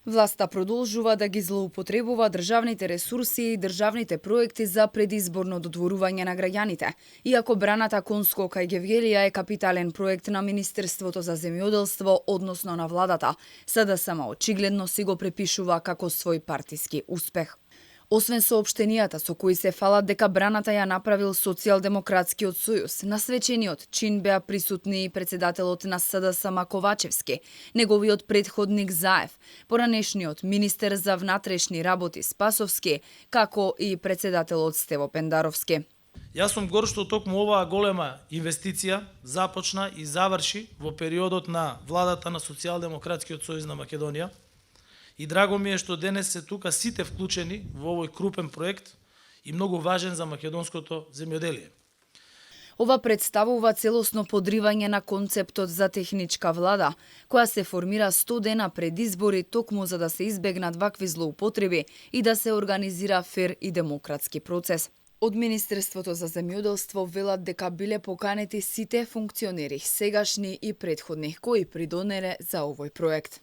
Власта продолжува да ги злоупотребува државните ресурси и државните проекти за предизборно додворување на граѓаните. Иако браната Конско кај Гевгелија е капитален проект на Министерството за земјоделство, односно на владата, СДСМ очигледно си го препишува како свој партиски успех. Освен соопштенијата со кои се фалат дека браната ја направил Социјалдемократскиот сојуз, на свечениот чин беа присутни и председателот на СДСМ Ковачевски, неговиот предходник Заев, поранешниот министер за внатрешни работи Спасовски, како и председателот Стево Пендаровски. Јас сум горд што токму оваа голема инвестиција започна и заврши во периодот на владата на Социјалдемократскиот сојуз на Македонија. И драго ми е што денес се тука сите вклучени во овој крупен проект и многу важен за македонското земјоделие. Ова представува целосно подривање на концептот за техничка влада, која се формира 100 дена пред избори токму за да се избегнат вакви злоупотреби и да се организира фер и демократски процес. Од Министерството за земјоделство велат дека биле поканети сите функционери, сегашни и претходни, кои придонеле за овој проект.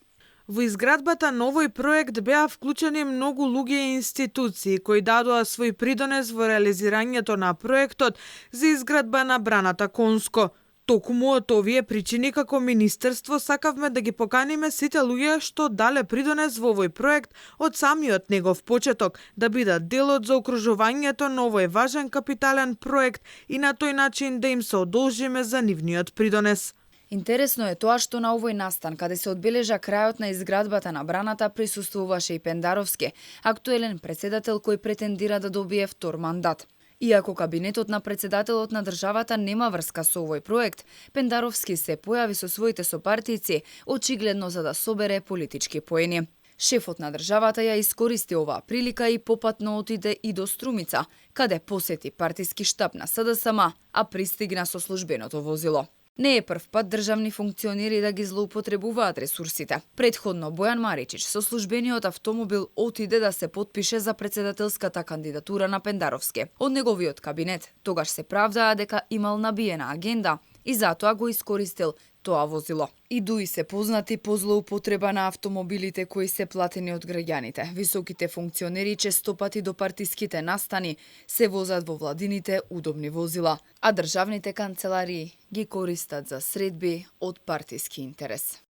Во изградбата на овој проект беа вклучени многу луѓе и институции кои дадоа свој придонес во реализирањето на проектот за изградба на браната Конско. Токму од овие причини како министерство сакавме да ги поканиме сите луѓе што дале придонес во овој проект од самиот негов почеток, да бидат дел од заокружувањето на овој важен капитален проект и на тој начин да им се одолжиме за нивниот придонес. Интересно е тоа што на овој настан, каде се одбележа крајот на изградбата на браната, присуствуваше и Пендаровски, актуелен председател кој претендира да добие втор мандат. Иако кабинетот на председателот на државата нема врска со овој проект, Пендаровски се појави со своите сопартијци, очигледно за да собере политички поени. Шефот на државата ја искористи оваа прилика и попатно отиде и до Струмица, каде посети партиски штаб на СДСМ, а пристигна со службеното возило. Не е прв пат државни функционери да ги злоупотребуваат ресурсите. Предходно Бојан Маричич со службениот автомобил отиде да се потпише за председателската кандидатура на Пендаровски. Од неговиот кабинет тогаш се правдаа дека имал набиена агенда и затоа го искористил тоа возило. И дуи се познати по злоупотреба на автомобилите кои се платени од граѓаните. Високите функционери честопати до партиските настани се возат во владините удобни возила, а државните канцеларии ги користат за средби од партиски интерес.